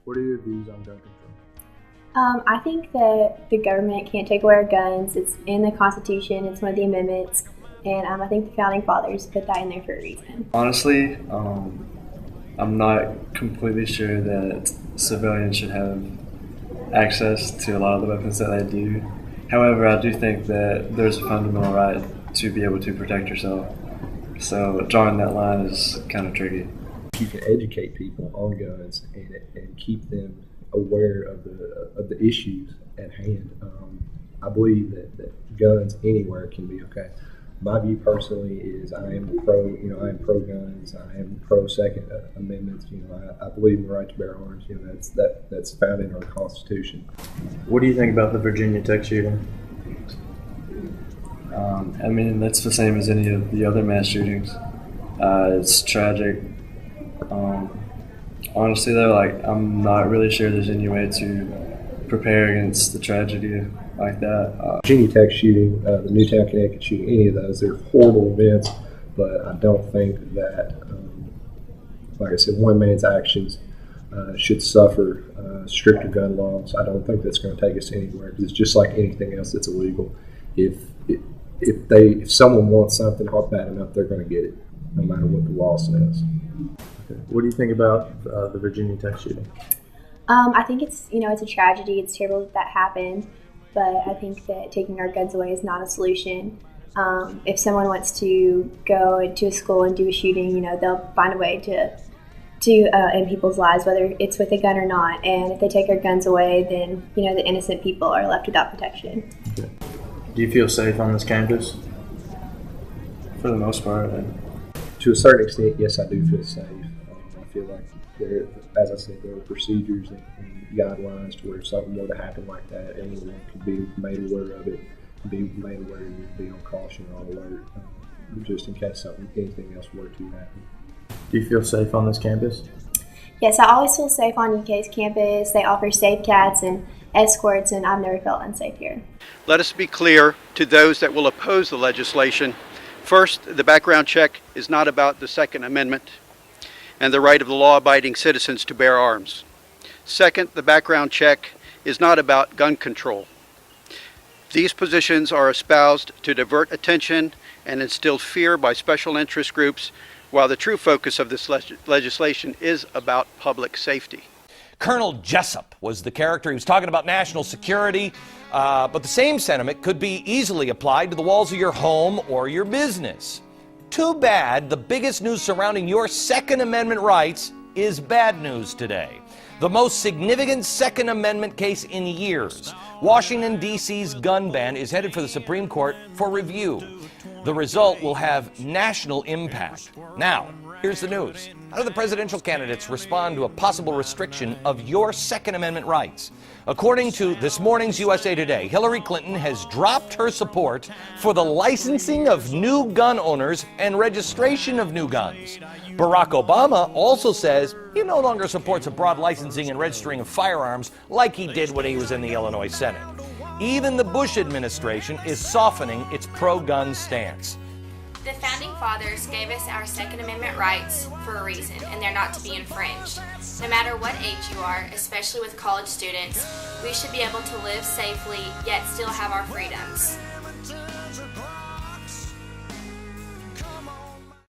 What are your views on gun control? I think that the government can't take away our guns. It's in the Constitution. It's one of the amendments, and I think the founding fathers put that in there for a reason. Honestly, I'm not completely sure that civilians should have access to a lot of the weapons that they do. However, I do think that there's a fundamental right to be able to protect yourself. So drawing that line is kind of tricky. You can educate people on guns and keep them aware of the issues at hand. I believe that guns anywhere can be okay. My view personally is I am pro guns. I am pro Second Amendment. I believe in the right to bear arms. That's found in our Constitution. What do you think about the Virginia Tech shooting? I mean, that's the same as any of the other mass shootings. It's tragic. Honestly, though, I'm not really sure there's any way to prepare against the tragedy like that. Virginia Tech shooting, the Newtown, Connecticut shooting, any of those, they're horrible events, but I don't think that, like I said, one man's actions should suffer stricter gun laws. I don't think that's going to take us anywhere. It's just like anything else that's illegal. If someone wants something bad enough, they're going to get it, no matter what the law says. Okay. What do you think about the Virginia Tech shooting? I think it's a tragedy. It's terrible that happened, but I think that taking our guns away is not a solution. If someone wants to go into a school and do a shooting, they'll find a way to end people's lives, whether it's with a gun or not. And if they take our guns away, then the innocent people are left without protection. Okay. Do you feel safe on this campus? For the most part, to a certain extent, yes, I do feel safe. I feel like as I said, there are procedures and guidelines to where if something were to happen like that, anyone could be made aware of it, be made aware to be on caution or alert, just in case anything else were to happen. Do you feel safe on this campus? Yes, I always feel safe on UK's campus. They offer safe cats and escorts, and I've never felt unsafe here. Let us be clear to those that will oppose the legislation. First, the background check is not about the Second Amendment and the right of the law-abiding citizens to bear arms. Second, the background check is not about gun control. These positions are espoused to divert attention and instill fear by special interest groups, while the true focus of this legislation is about public safety. Colonel Jessup was the character. He was talking about national security, but the same sentiment could be easily applied to the walls of your home or your business. Too bad the biggest news surrounding your Second Amendment rights is bad news today. The most significant Second Amendment case in years. Washington, D.C.'s gun ban is headed for the Supreme Court for review. The result will have national impact. Now, here's the news. How do the presidential candidates respond to a possible restriction of your Second Amendment rights? According to this morning's USA Today, Hillary Clinton has dropped her support for the licensing of new gun owners and registration of new guns. Barack Obama also says he no longer supports a broad licensing and registering of firearms like he did when he was in the Illinois Senate. Even the Bush administration is softening its pro-gun stance. The Founding Fathers gave us our Second Amendment rights for a reason, and they're not to be infringed. No matter what age you are, especially with college students, we should be able to live safely, yet still have our freedoms.